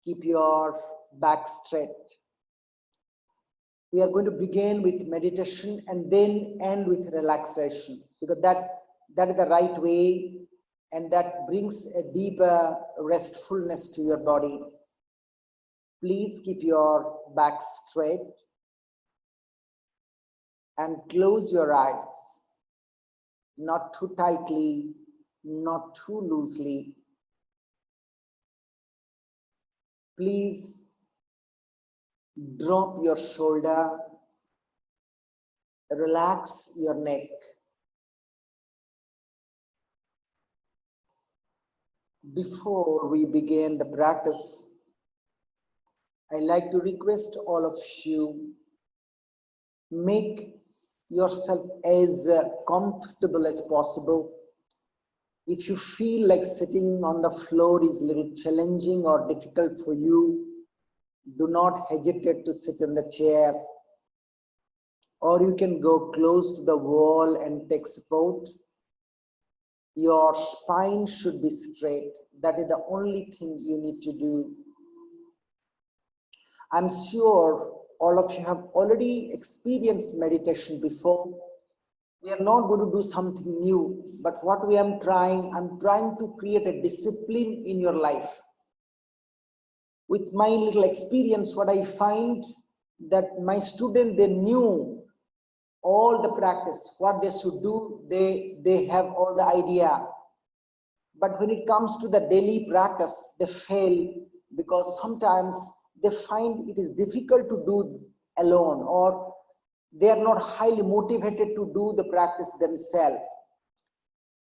Keep your back straight. We are going to begin with meditation and then end with relaxation, because that is the right way, and that brings a deeper restfulness to your body. Please keep your back straight and close your eyes, not too tightly, not too loosely. Please drop your shoulder, relax your neck. Before we begin the practice, I like to request all of you, make yourself as comfortable as possible. If you feel like sitting on the floor is a little challenging or difficult for you, do not hesitate to sit in the chair, or you can go close to the wall and take support. Your spine should be straight. That is the only thing you need to do. I'm sure all of you have already experienced meditation before. We are not going to do something new, but what I'm trying to create a discipline in your life. With my little experience, what I find that my students, they knew all the practice, what they should do, they have all the idea. But when it comes to the daily practice, they fail, because sometimes they find it is difficult to do alone, or they are not highly motivated to do the practice themselves.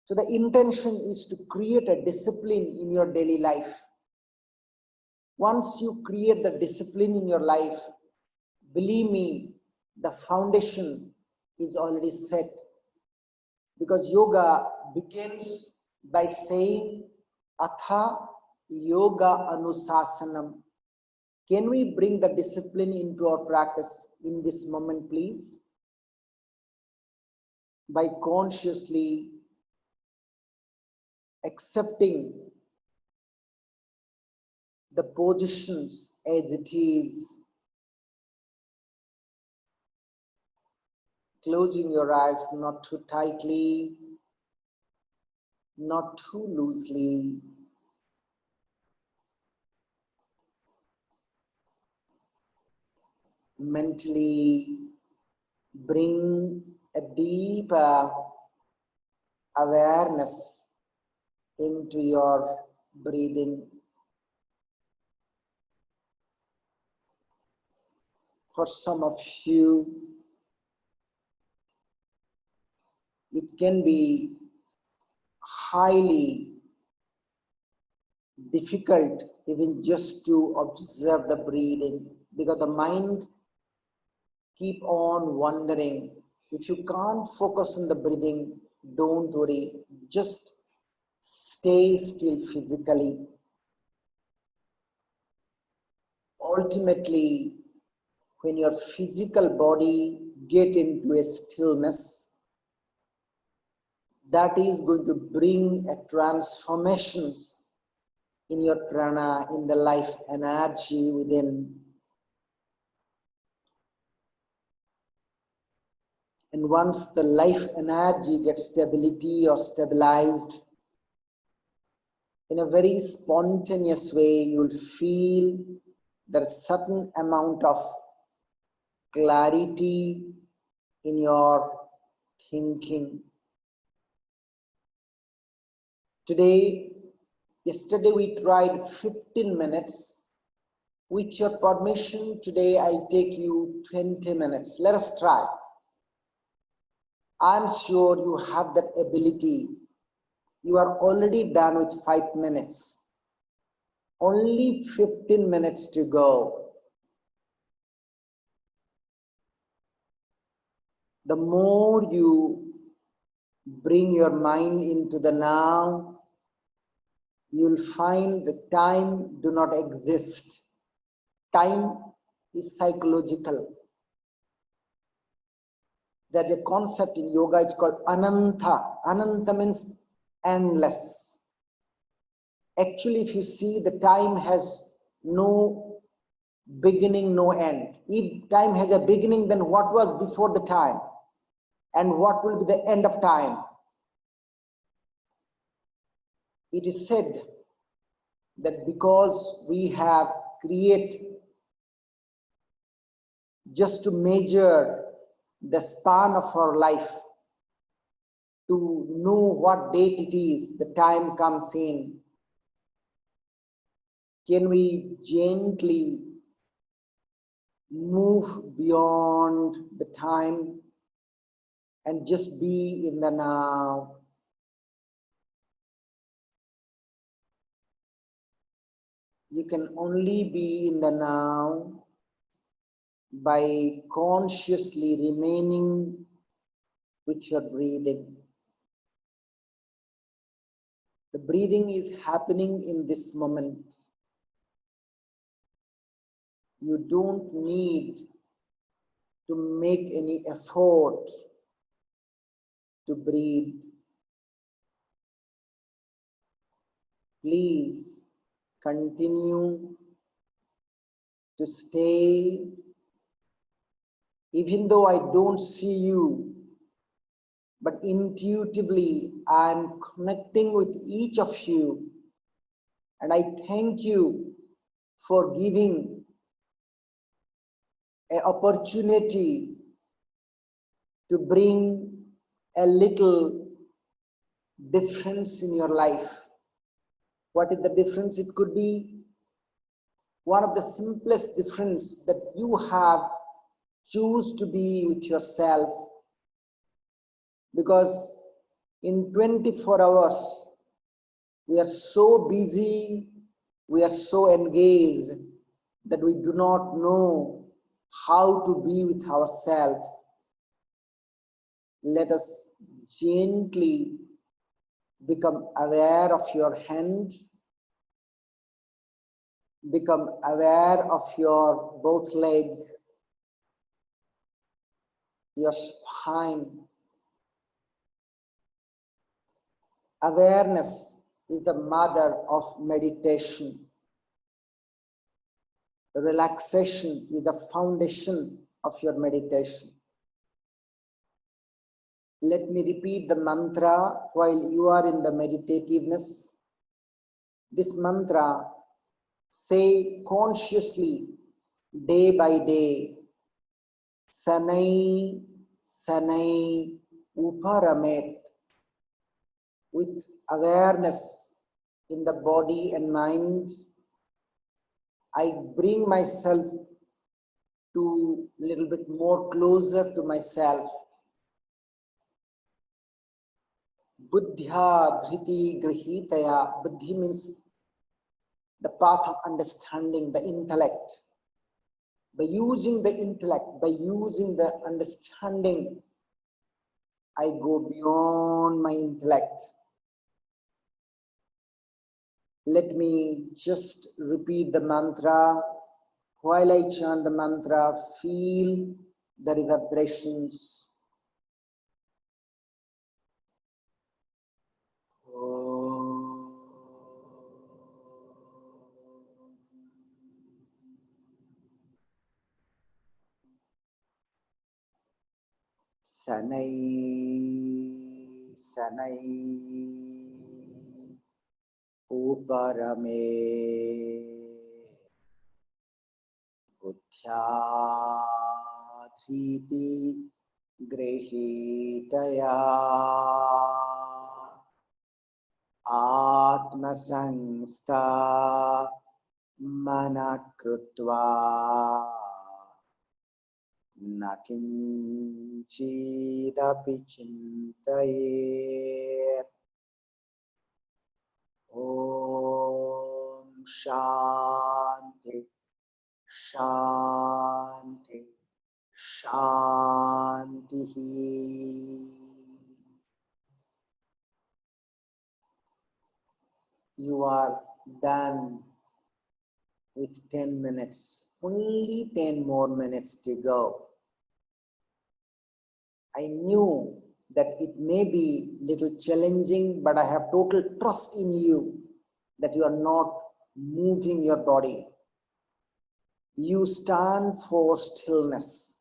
So the intention is to create a discipline in your daily life. Once you create the discipline in your life, believe me, the foundation is already set. Because yoga begins by saying, Atha Yoga Anusasanam. Can we bring the discipline into our practice in this moment, please? By consciously accepting the positions as it is, closing your eyes, not too tightly, not too loosely. Mentally bring a deeper awareness into your breathing. For some of you, it can be highly difficult even just to observe the breathing, because the mind keep on wandering. If you can't focus on the breathing, don't worry, just stay still physically. Ultimately, when your physical body get into a stillness, that is going to bring a transformation in your prana, in the life energy within. And once the life energy gets stability or stabilized, in a very spontaneous way, you'll feel there is certain amount of clarity in your thinking. Yesterday we tried 15 minutes. With your permission, today I'll take you 20 minutes. Let us try. I'm sure you have that ability. You are already done with 5 minutes. Only 15 minutes to go. The more you bring your mind into the now, you'll find the time do not exist. Time is psychological. There's a concept in yoga, it's called ananta. Ananta means endless. Actually, if you see, the time has no beginning, no end. If time has a beginning, then what was before the time? And what will be the end of time? It is said that because we have created just to measure the span of our life, to know what date it is, the time comes in. Can we gently move beyond the time and just be in the now? You can only be in the now by consciously remaining with your breathing. The breathing is happening in this moment. You don't need to make any effort to breathe. Please continue to stay. Even though I don't see you, but intuitively I'm connecting with each of you. And I thank you for giving an opportunity to bring a little difference in your life. What is the difference? It could be one of the simplest difference that you have choose to be with yourself, because in 24 hours we are so busy, we are so engaged that we do not know how to be with ourselves. Let us gently become aware of your hand, become aware of your both leg, your spine. Awareness is the mother of meditation. Relaxation is the foundation of your meditation. Let me repeat the mantra while you are in the meditativeness. This mantra, say consciously, day by day. Sanai, Sanai, Uparamet. With awareness in the body and mind, I bring myself to a little bit more closer to myself. Buddhya dhriti grihitaya. Buddhi means the path of understanding, the intellect. By using the intellect, by using the understanding, I go beyond my intellect. Let me just repeat the mantra. While I chant the mantra, feel the reverberations. Sanai, Sanai, Uparame, Buddhya Triti Grehitaya Atma Sangsta Manakrutva Nakinchidapi Chintayet. Om Shanti, Shanti, Shanti. You are done with 10 minutes. Only 10 more minutes to go. I knew that it may be little challenging, but I have total trust in you that you are not moving your body. You stand for stillness.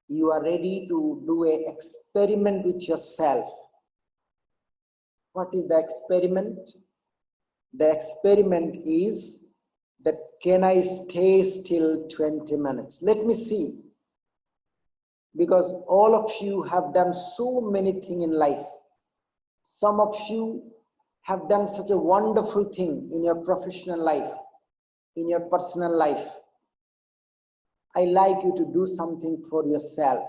You are ready to do an experiment with yourself. What is the experiment? The experiment is that can I stay still 20 minutes? Let me see. Because all of you have done so many things in life. Some of you have done such a wonderful thing in your professional life, in your personal life. I like you to do something for yourself.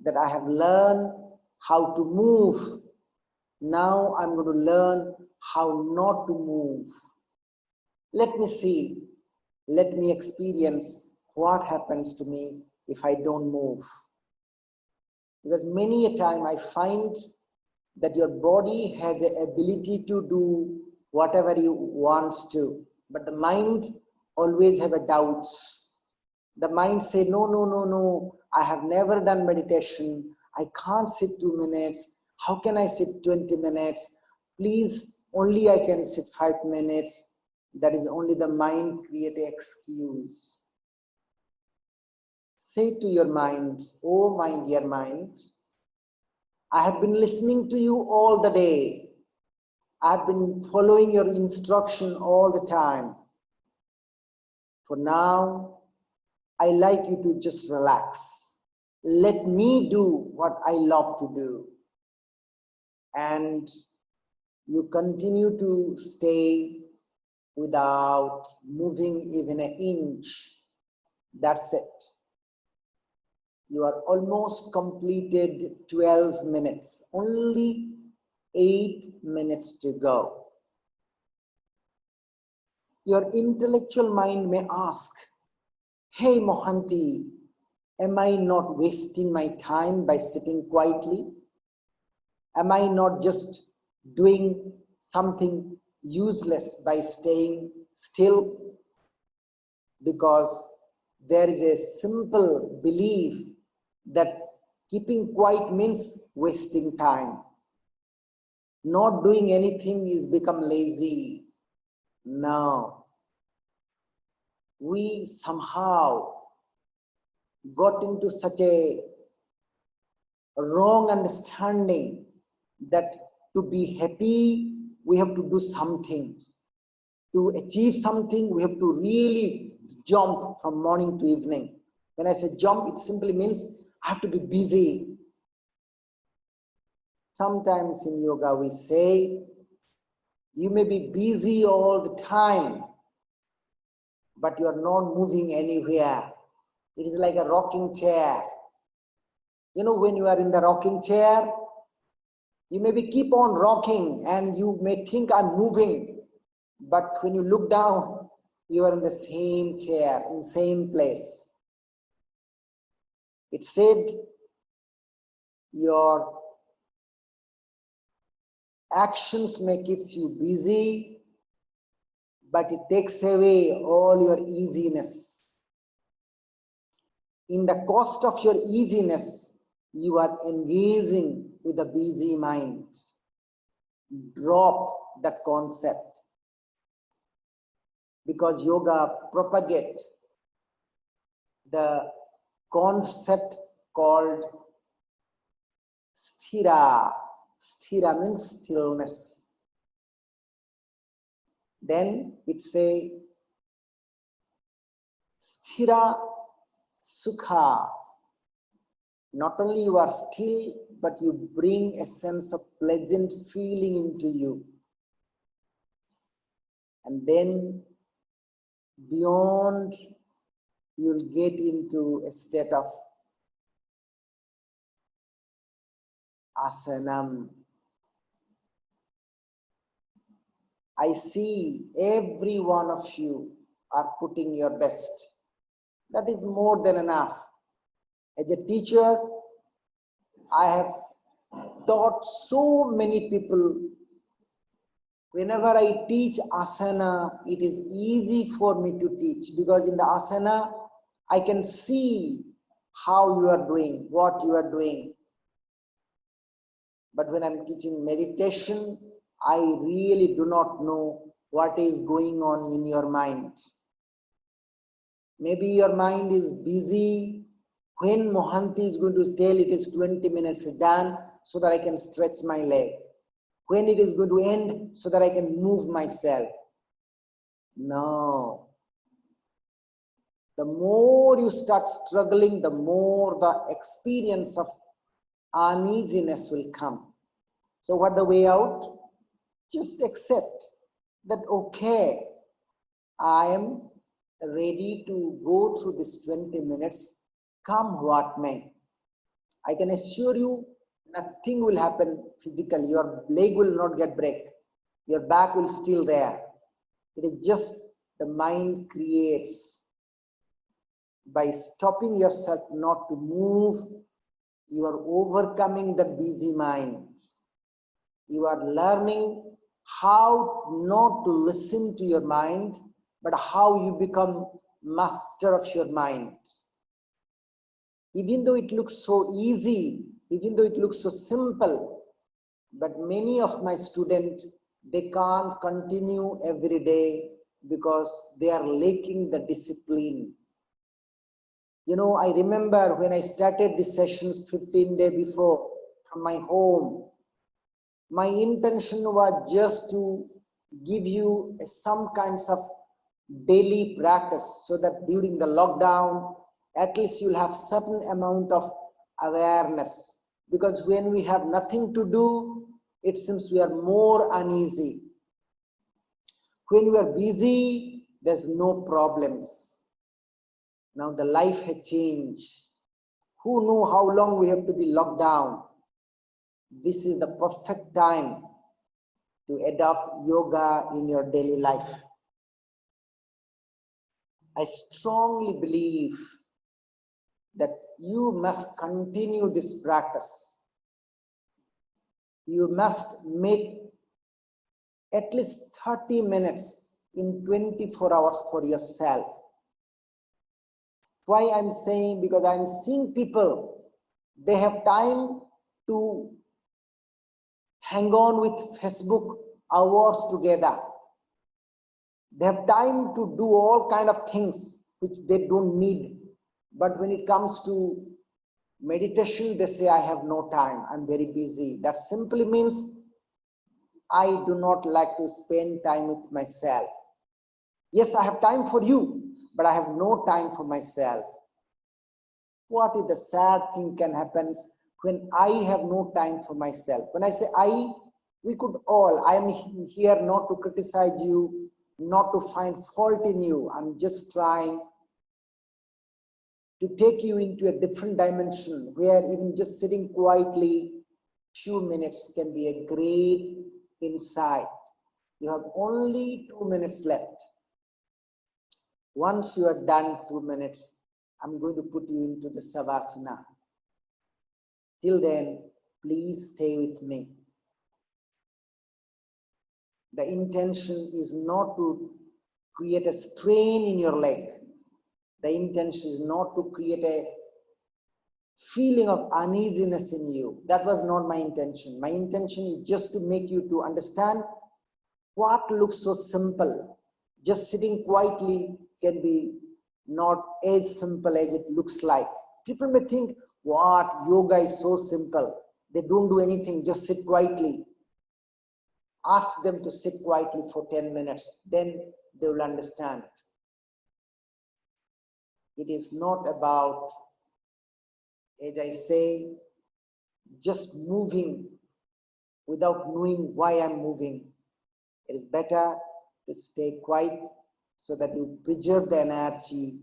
That I have learned how to move. Now I'm going to learn how not to move. Let me see. Let me experience what happens to me if I don't move. Because many a time I find that your body has the ability to do whatever you wants to, but the mind always have a doubts. The mind say, no, no, no, no, I have never done meditation. I can't sit 2 minutes. How can I sit 20 minutes? Please, only I can sit 5 minutes. That is only the mind create an excuse. Say to your mind, oh my dear mind, I have been listening to you all the day. I've been following your instruction all the time. For now, I like you to just relax. Let me do what I love to do. And you continue to stay without moving even an inch. That's it. You are almost completed 12 minutes. Only 8 minutes to go. Your intellectual mind may ask, hey Mohanty, am I not wasting my time by sitting quietly? Am I not just doing something useless by staying still? Because there is a simple belief that keeping quiet means wasting time. Not doing anything is become lazy. No. We somehow got into such a wrong understanding that to be happy, we have to do something. To achieve something, we have to really jump from morning to evening. When I say jump, it simply means I have to be busy. Sometimes in yoga we say, you may be busy all the time, but you are not moving anywhere. It is like a rocking chair. You know, when you are in the rocking chair, you maybe keep on rocking and you may think I'm moving, but when you look down, you are in the same chair, in the same place. It said your actions may keep you busy, but it takes away all your easiness. In the cost of your easiness, you are engaging with a busy mind. Drop that concept. Because yoga propagates the concept called sthira. Sthira means stillness. Then it says sthira sukha. Not only you are still, but you bring a sense of pleasant feeling into you. And then beyond, you'll get into a state of asanam. I see every one of you are putting your best. That is more than enough. As a teacher, I have taught so many people. Whenever I teach asana, it is easy for me to teach because in the asana, I can see how you are doing, what you are doing. But when I'm teaching meditation, I really do not know what is going on in your mind. Maybe your mind is busy when Mohanty is going to tell it is 20 minutes done so that I can stretch my leg. When it is going to end so that I can move myself. No. The more you start struggling, the more the experience of uneasiness will come. So what the way out? Just accept that, okay, I am ready to go through this 20 minutes, come what may. I can assure you, nothing will happen physically. Your leg will not get break. Your back will still there. It is just the mind creates. By stopping yourself not to move, you are overcoming the busy mind. You are learning how not to listen to your mind, but how you become master of your mind. Even though it looks so easy, even though it looks so simple, but many of my students, they can't continue every day because they are lacking the discipline. You know, I remember when I started these sessions 15 days before from my home, my intention was just to give you some kinds of daily practice so that during the lockdown, at least you'll have certain amount of awareness. Because when we have nothing to do, it seems we are more uneasy. When we are busy, there's no problems. Now the life has changed. Who knew how long we have to be locked down? This is the perfect time to adopt yoga in your daily life. I strongly believe that you must continue this practice. You must make at least 30 minutes in 24 hours for yourself. Why I'm saying? Because I'm seeing people, they have time to hang on with Facebook hours together. They have time to do all kind of things which they don't need. But when it comes to meditation, they say, I have no time, I'm very busy. That simply means I do not like to spend time with myself. Yes, I have time for you, but I have no time for myself. What is the sad thing can happen when I have no time for myself? When I say I, we could all, I am here not to criticize you, not to find fault in you. I'm just trying to take you into a different dimension where even just sitting quietly, few minutes can be a great insight. You have only 2 minutes left. Once you are done 2 minutes, I'm going to put you into the Savasana. Till then, please stay with me. The intention is not to create a strain in your leg. The intention is not to create a feeling of uneasiness in you. That was not my intention. My intention is just to make you to understand what looks so simple. Just sitting quietly can be not as simple as it looks like. People may think, what, yoga is so simple. They don't do anything, just sit quietly. Ask them to sit quietly for 10 minutes, then they will understand. It is not about, as I say, just moving without knowing why I'm moving. It is better to stay quiet so that you preserve the energy,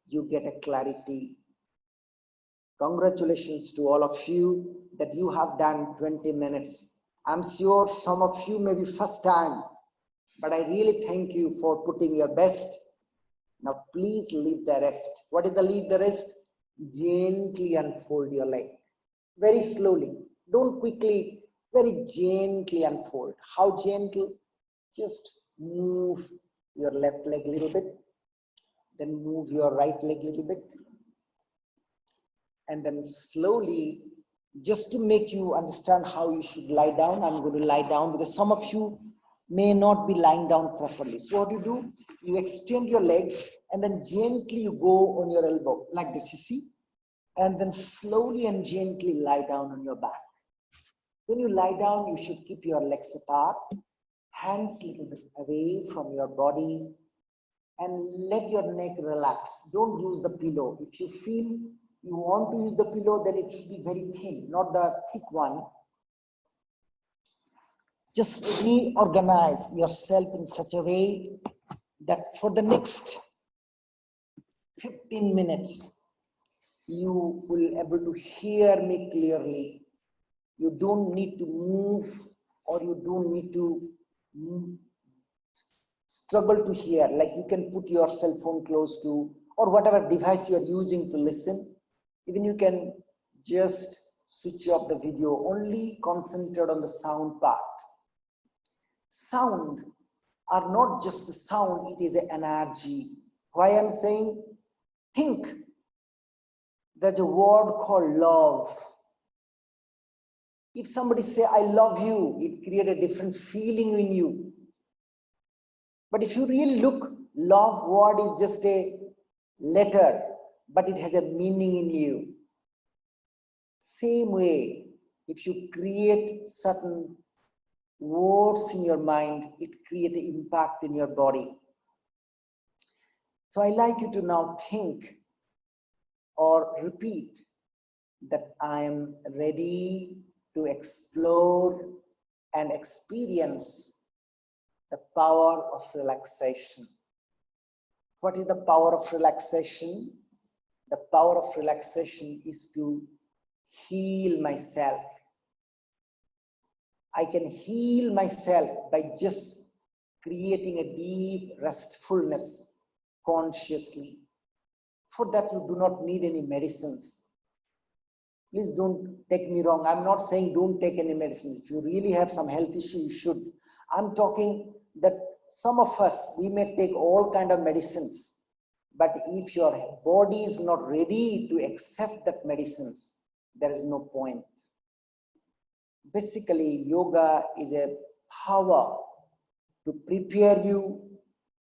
you get a clarity. Congratulations to all of you that you have done 20 minutes. I'm sure some of you may be first time, but I really thank you for putting your best. Now please leave the rest. What is the leave the rest? Gently unfold your leg. Very slowly. Don't quickly, very gently unfold. How gentle? Just move your left leg a little bit. Then move your right leg a little bit. And then slowly, just to make you understand how you should lie down, I'm going to lie down because some of you may not be lying down properly. So what you do, you extend your leg and then gently you go on your elbow like this, you see, and then slowly and gently lie down on your back. When you lie down, you should keep your legs apart, hands a little bit away from your body, and let your neck relax. Don't use the pillow. If you feel you want to use the pillow, then it should be very thin, not the thick one. Just reorganize yourself in such a way that for the next 15 minutes, you will be able to hear me clearly. You don't need to move, or you don't need to struggle to hear. Like you can put your cell phone close to, or whatever device you're using to listen. Even you can just switch off the video, only concentrate on the sound part. Sound are not just the sound, it is an energy. Why I'm saying think, there's a word called love. If somebody say, I love you, it creates a different feeling in you. But if you really look, love word is just a letter, but it has a meaning in you. Same way, if you create certain words in your mind, it creates an impact in your body. So I like you to now think or repeat that I am ready to explore and experience the power of relaxation. What is the power of relaxation? The power of relaxation is to heal myself. I can heal myself by just creating a deep restfulness consciously. For that, you do not need any medicines. Please don't take me wrong. I'm not saying don't take any medicines. If you really have some health issue, you should. I'm talking that some of us, we may take all kind of medicines, but if your body is not ready to accept that medicines, there is no point. Basically, yoga is a power to prepare you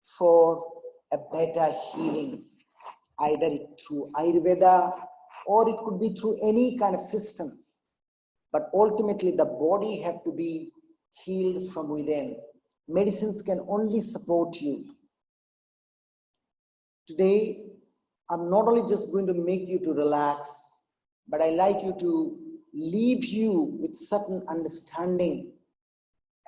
for a better healing, either through Ayurveda or it could be through any kind of systems. But ultimately, the body has to be healed from within. Medicines can only support you. Today, I'm not only just going to make you to relax, but I like you to leave you with certain understanding.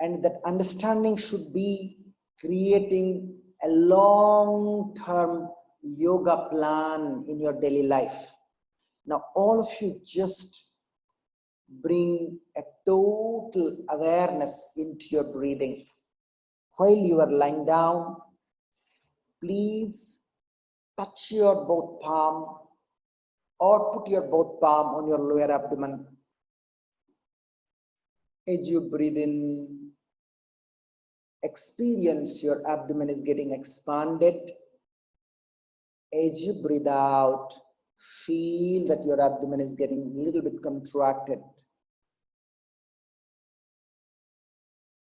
And that understanding should be creating a long-term yoga plan in your daily life. Now, all of you just bring a total awareness into your breathing. While you are lying down, please touch your both palm or put your both palm on your lower abdomen. As you breathe in, experience your abdomen is getting expanded. As you breathe out, feel that your abdomen is getting a little bit contracted.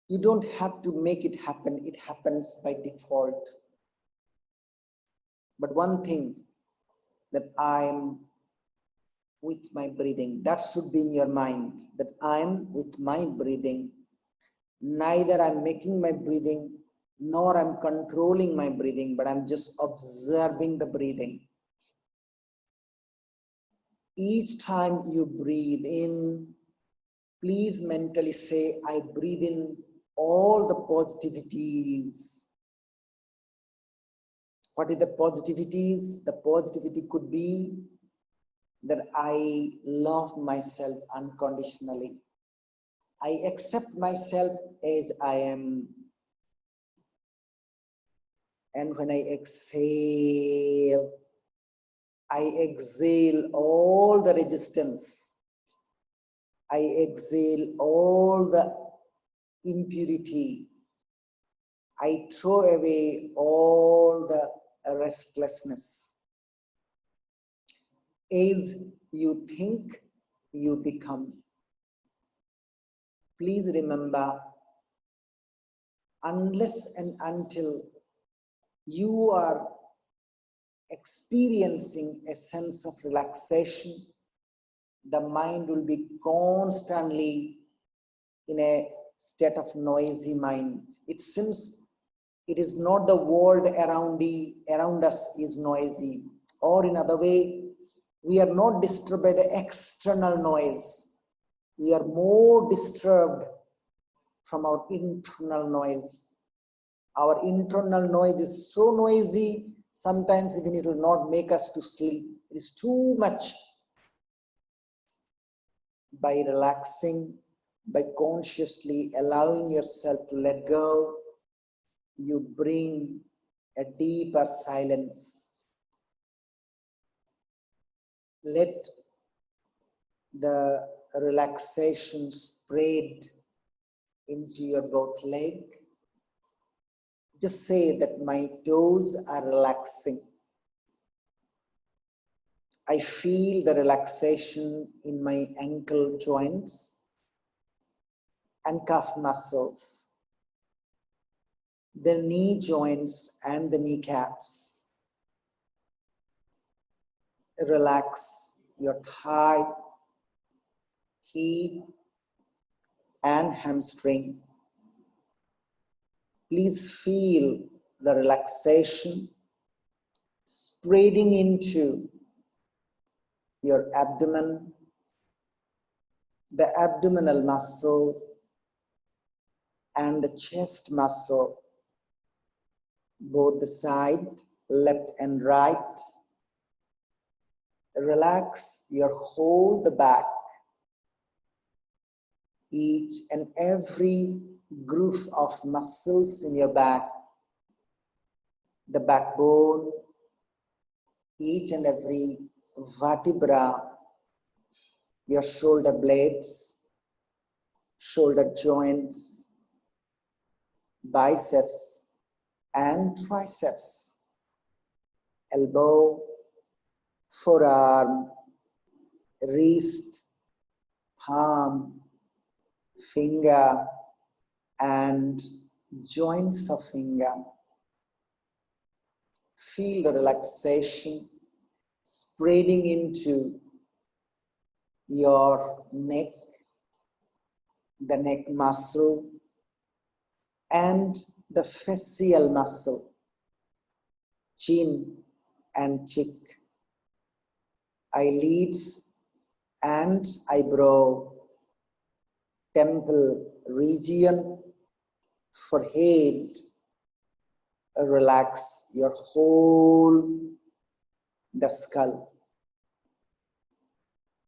You don't have to make it happen. It happens by default. But one thing, that I'm with my breathing. That should be in your mind, that I'm with my breathing. Neither I'm making my breathing, nor I'm controlling my breathing, but I'm just observing the breathing. Each time you breathe in, please mentally say, I breathe in all the positivities. What is the positivities? The positivity could be that I love myself unconditionally. I accept myself as I am. And when I exhale all the resistance. I exhale all the impurity. I throw away all the restlessness. As you think, you become. Please remember, unless and until you are experiencing a sense of relaxation, the mind will be constantly in a state of noisy mind. It seems it is not the world around us is noisy, or in other way, we are not disturbed by the external noise. We are more disturbed from our internal noise. Our internal noise is so noisy, sometimes even it will not make us to sleep. It is too much. By relaxing, by consciously allowing yourself to let go, you bring a deeper silence. Let the relaxation spread into your both leg. Just say that my toes are relaxing. I feel the relaxation in my ankle joints and calf muscles, the knee joints and the kneecaps. Relax your thigh, hip, and hamstring. Please feel the relaxation spreading into your abdomen, the abdominal muscle, and the chest muscle, both the side, left and right. Relax your whole the back, each and every groove of muscles in your back, the backbone, each and every vertebra, your shoulder blades, shoulder joints, biceps and triceps, elbow, forearm, wrist, palm, finger, and joints of finger. Feel the relaxation spreading into your neck, the neck muscle, and the facial muscle, chin and cheek, eyelids and eyebrow, temple region, forehead. Relax your whole the skull,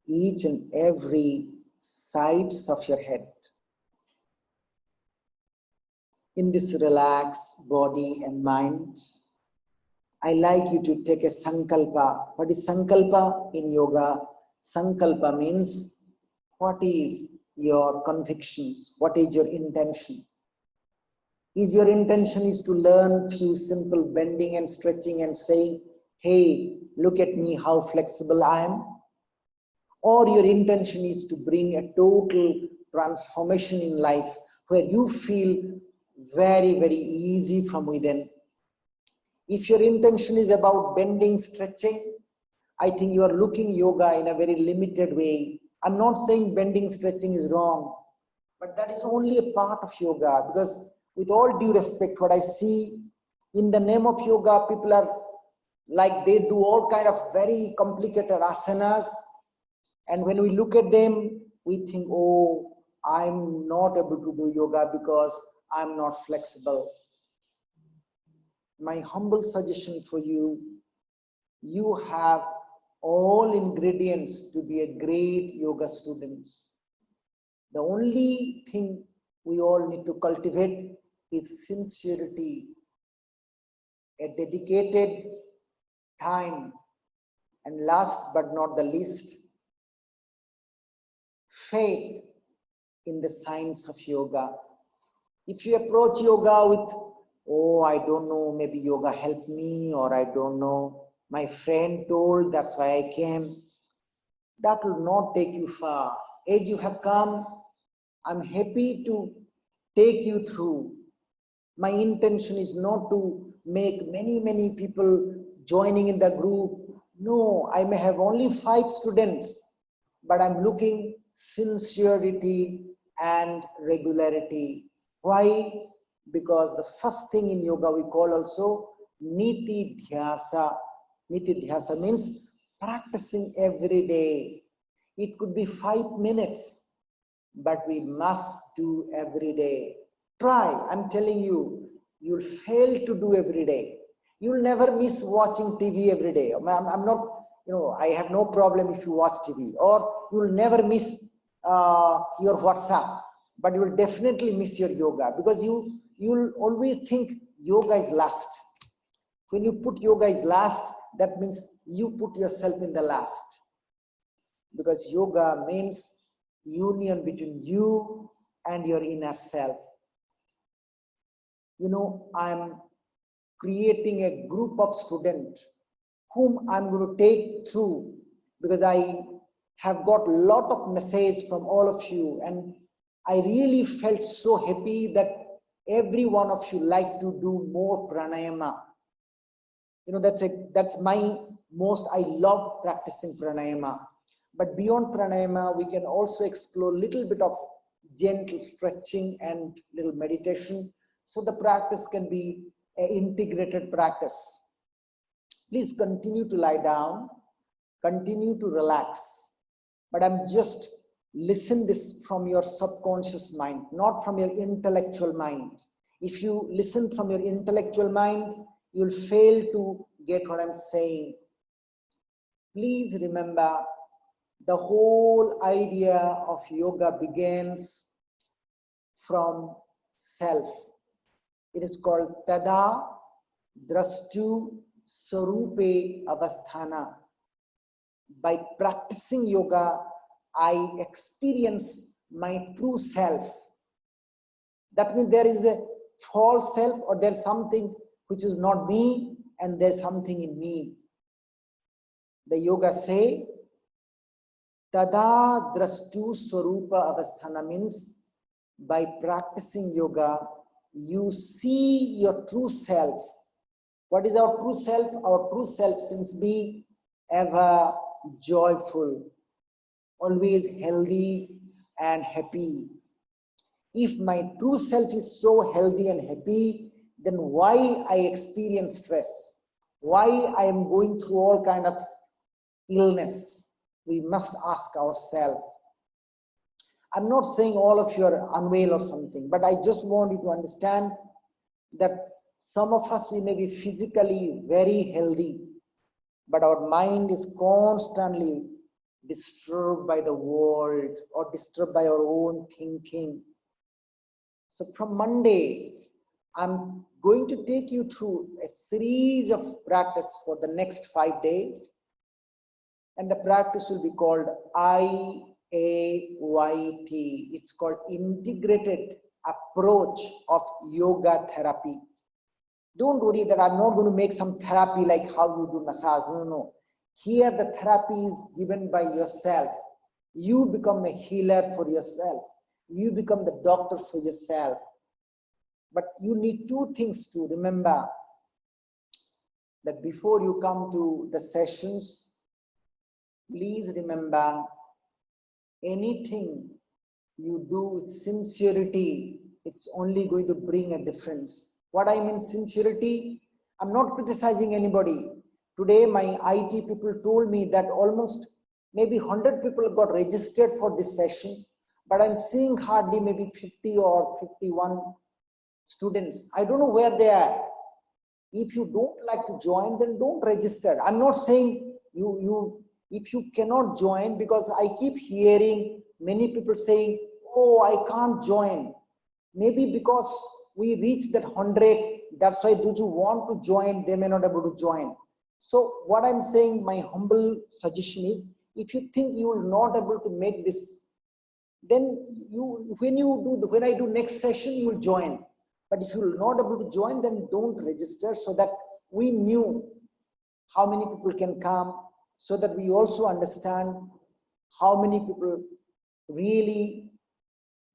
each and every sides of your head. In this relaxed body and mind, I like you to take a sankalpa. What is sankalpa in yoga? Sankalpa means what is your convictions? What is your intention? Is your intention is to learn few simple bending and stretching and saying, hey, look at me, how flexible I am? Or your intention is to bring a total transformation in life where you feel very, very easy from within. If your intention is about bending, stretching, I think you are looking yoga in a very limited way. I'm not saying bending, stretching is wrong, but that is only a part of yoga, because with all due respect, what I see in the name of yoga, people are like they do all kind of very complicated asanas. And when we look at them, we think, oh, I'm not able to do yoga because I'm not flexible. My humble suggestion for you, you have all ingredients to be a great yoga student. The only thing we all need to cultivate is sincerity, a dedicated time, and last but not the least, faith in the science of yoga. If you approach yoga with, oh, I don't know, maybe yoga helped me, or I don't know, my friend told, that's why I came, that will not take you far. As you have come, I'm happy to take you through My intention is not to make many people joining in the group. No, I may have only 5 students, but I'm looking sincerity and regularity. Why? Because the first thing in yoga we call also niti dhyasa. Niti dhyasa means practicing every day. It could be 5 minutes, but we must do every day. Try, I'm telling you, you'll fail to do every day. You'll never miss watching TV every day. I'm not, I have no problem if you watch TV, or you'll never miss your WhatsApp, but you will definitely miss your yoga, because you'll always think yoga is last. When you put yoga is last, that means you put yourself in the last, because yoga means union between you and your inner self. I'm creating a group of students whom I'm going to take through, because I have got a lot of messages from all of you, and I really felt so happy that every one of you like to do more pranayama. That's my most, I love practicing pranayama. But beyond pranayama, we can also explore a little bit of gentle stretching and little meditation. So the practice can be an integrated practice. Please continue to lie down, continue to relax. But I'm just listen this from your subconscious mind, not from your intellectual mind. If you listen from your intellectual mind, you'll fail to get what I'm saying. Please remember, the whole idea of yoga begins from self. It is called tada drashtu sarupe avasthana. By practicing yoga, I experience my true self. That means there is a false self, or there's something which is not me, and there's something in me. The yoga say, tada drashtu swarupa avasthana means by practicing yoga, you see your true self. What is our true self? Our true self seems to be ever joyful, always healthy and happy. If my true self is so healthy and happy, then why I experience stress? Why I am going through all kind of illness? We must ask ourselves. I'm not saying all of you are unwell or something, but I just want you to understand that some of us, we may be physically very healthy, but our mind is constantly disturbed by the world or disturbed by our own thinking. So from Monday, I'm going to take you through a series of practice for the next 5 days. And the practice will be called IAYT. It's called Integrated Approach of Yoga Therapy. Don't worry that I'm not going to make some therapy like how you do massage. No. Here the therapy is given by yourself. You become a healer for yourself. You become the doctor for yourself. But you need 2 things to remember. That before you come to the sessions, please remember, anything you do with sincerity, it's only going to bring a difference. What I mean sincerity, I'm not criticizing anybody. Today, my IT people told me that almost maybe 100 people got registered for this session, but I'm seeing hardly maybe 50 or 51 students. I don't know where they are. If you don't like to join, then don't register. I'm not saying if you cannot join, because I keep hearing many people saying, oh, I can't join. Maybe because we reached that 100, that's why those who want to join, they may not be able to join. So what I'm saying, my humble suggestion is, if you think you will not able to make this, then when I do next session, you will join. But if you will not able to join, then don't register, so that we knew how many people can come, so that we also understand how many people really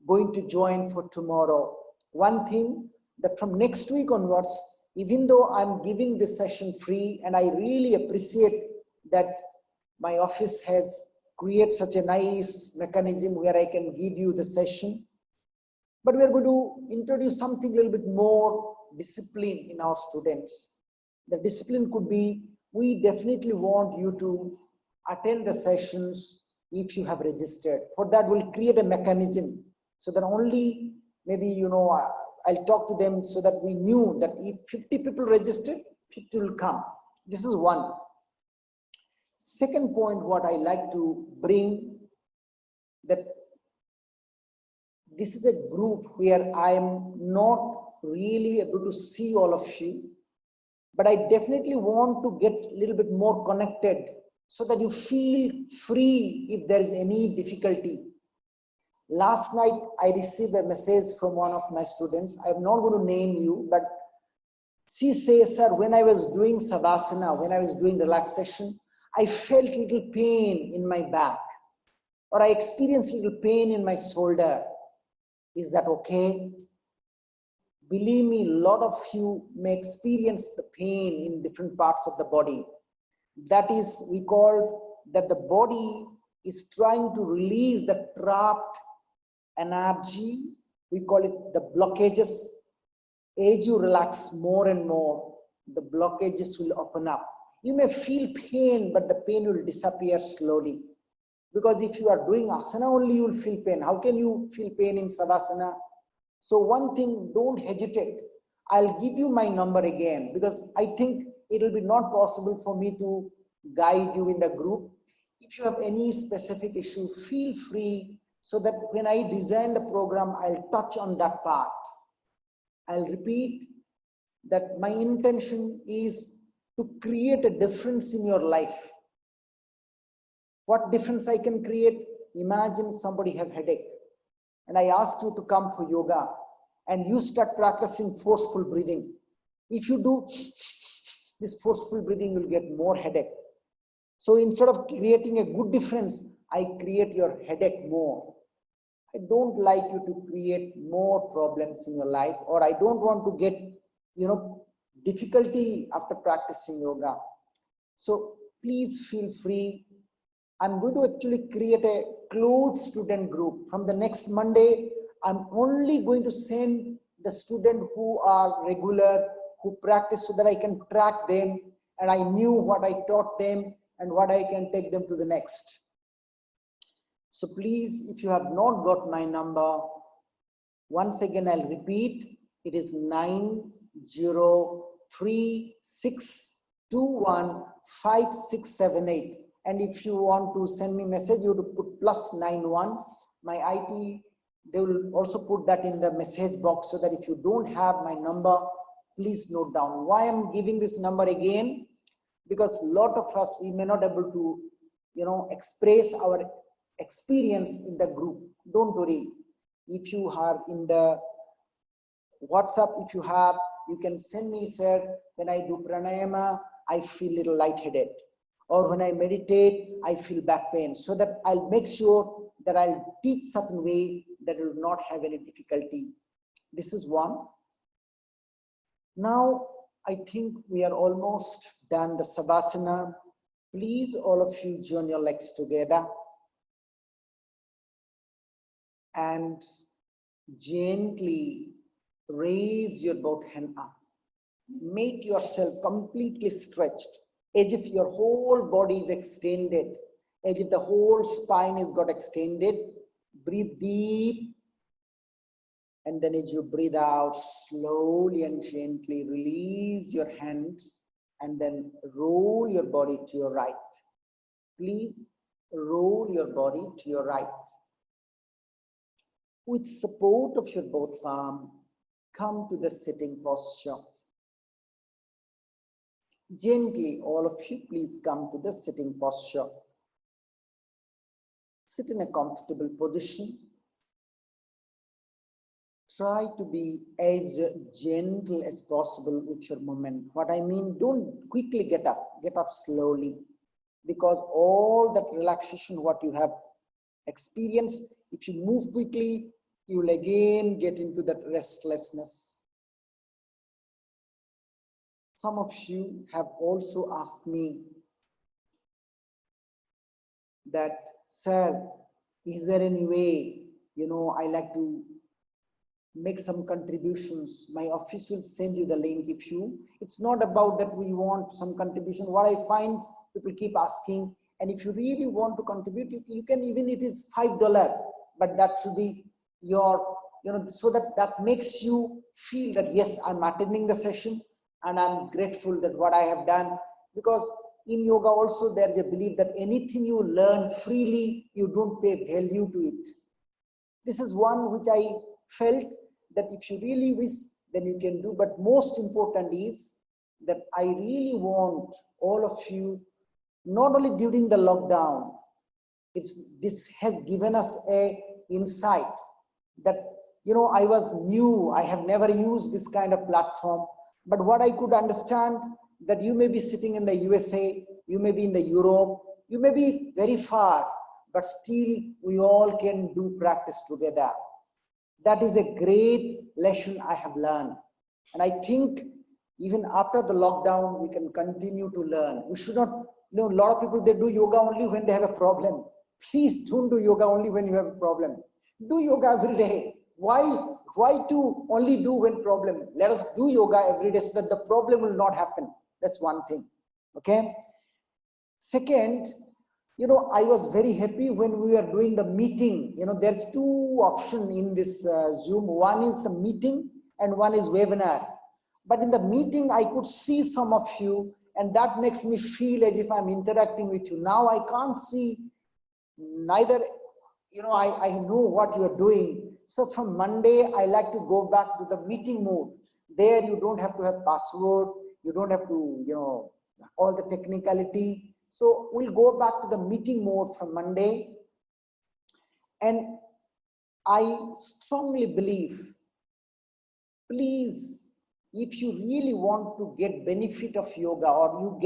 going to join for tomorrow. One thing, that from next week onwards, even though I'm giving this session free, and I really appreciate that my office has created such a nice mechanism where I can give you the session, but we are going to introduce something a little bit more discipline in our students. The discipline could be, we definitely want you to attend the sessions if you have registered. For that, we'll create a mechanism so that only maybe, I'll talk to them so that we knew that if 50 people registered, 50 will come. This is one. Second point, what I like to bring, that this is a group where I am not really able to see all of you, but I definitely want to get a little bit more connected so that you feel free if there is any difficulty. Last night, I received a message from one of my students. I'm not going to name you, but she says, sir, when I was doing Savasana, when I was doing relaxation, I felt little pain in my back, or I experienced little pain in my shoulder. Is that okay? Believe me, a lot of you may experience the pain in different parts of the body. That is, we call that the body is trying to release the trapped energy. We call it the blockages. As you relax more and more, the blockages will open up. You may feel pain, but the pain will disappear slowly. Because if you are doing asana only, you will feel pain. How can you feel pain in Savasana? So one thing, don't hesitate. I'll give you my number again, because I think it will be not possible for me to guide you in the group. If you have any specific issue, feel free, so that when I design the program, I'll touch on that part. I'll repeat that my intention is to create a difference in your life. What difference I can create? Imagine somebody have headache, and I ask you to come for yoga, and you start practicing forceful breathing. If you do this forceful breathing, you'll get more headache. So instead of creating a good difference, I create your headache more. I don't like you to create more problems in your life, or I don't want to get, difficulty after practicing yoga. So please feel free. I'm going to actually create a closed student group. From the next Monday, I'm only going to send the students who are regular, who practice, so that I can track them, and I knew what I taught them and what I can take them to the next. So please, if you have not got my number, once again, I'll repeat, it is 9036215678. And if you want to send me message, you have to put +91. My IT, they will also put that in the message box, so that if you don't have my number, please note down. Why I'm giving this number again? Because a lot of us, we may not able to, express our experience in the group. Don't worry. If you are in the WhatsApp, if you have, you can send me, sir, when I do pranayama, I feel a little lightheaded. Or when I meditate, I feel back pain. So that I'll make sure that I'll teach certain way that will not have any difficulty. This is one. Now, I think we are almost done the Savasana. Please, all of you, join your legs together and gently raise your both hands up. Make yourself completely stretched, as if your whole body is extended, as if the whole spine is got extended. Breathe deep. And then as you breathe out, slowly and gently release your hands, and then roll your body to your right. Please roll your body to your right. With support of your both palms, come to the sitting posture. Gently, all of you, please come to the sitting posture. Sit in a comfortable position. Try to be as gentle as possible with your movement. What I mean, don't quickly get up slowly, because all that relaxation, what you have experienced, if you move quickly, you will again get into that restlessness. some of you have also asked me that, sir, is there any way, I like to make some contributions. My office will send you the link. It's not about that we want some contribution. What I find, people keep asking, and if you really want to contribute, you can, even it is $5, but that should be your, so that makes you feel that, yes, I'm attending the session and I'm grateful that what I have done. Because in yoga also there's a belief that anything you learn freely, you don't pay value to it. This is one which I felt that if you really wish, then you can do. But most important is that I really want all of you, not only during the lockdown, this has given us a insight that, I was new, I have never used this kind of platform. But what I could understand, that you may be sitting in the USA, you may be in the Europe, you may be very far, but still we all can do practice together. That is a great lesson I have learned. And I think even after the lockdown, we can continue to learn. We should not, a lot of people, they do yoga only when they have a problem. Please don't do yoga only when you have a problem. Do yoga every day. Why to only do when problem? Let us do yoga every day so that the problem will not happen. That's one thing. Okay. Second, I was very happy when we were doing the meeting. There's two options in this Zoom. One is the meeting and one is webinar. But in the meeting, I could see some of you, and that makes me feel as if I'm interacting with you. Now I can't see neither, I know what you're doing. So from Monday, I like to go back to the meeting mode. There you don't have to have password. You don't have to, all the technicality. So we'll go back to the meeting mode from Monday. And I strongly believe, please, if you really want to get benefit of yoga, or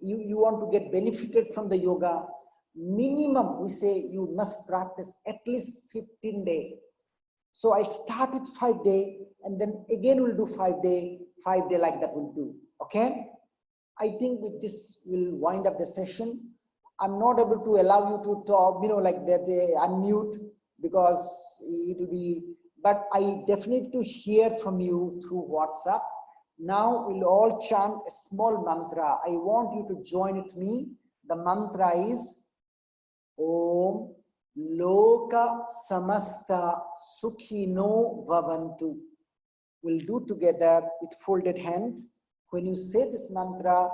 you want to get benefited from the yoga, minimum, we say you must practice at least 15 days. So I started 5 days, and then again we'll do 5 days, 5 days like that we'll do. Okay. I think with this, we'll wind up the session. I'm not able to allow you to talk, like that, unmute, because it will be, but I definitely to hear from you through WhatsApp. Now we'll all chant a small mantra. I want you to join with me. The mantra is Om Loka Samasta Sukhino Bhavantu. We'll do together with folded hand. When you say this mantra,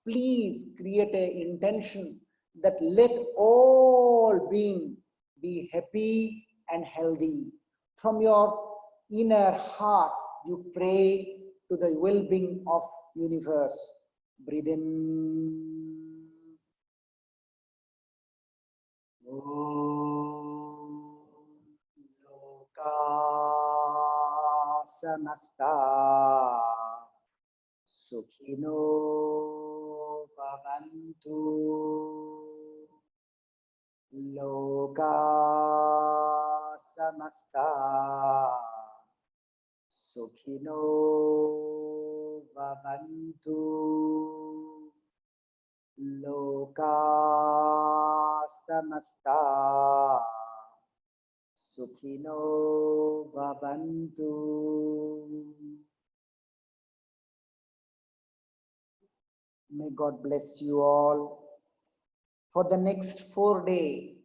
please create an intention that let all beings be happy and healthy. From your inner heart, you pray to the well-being of universe. Breathe in. Om Loka Samasta Sukhino Bhavantu. Loka Samasta Sukhino Bhavantu. Loka Samasta Sukhino Bhavantu. May God bless you all. For the next 4 days,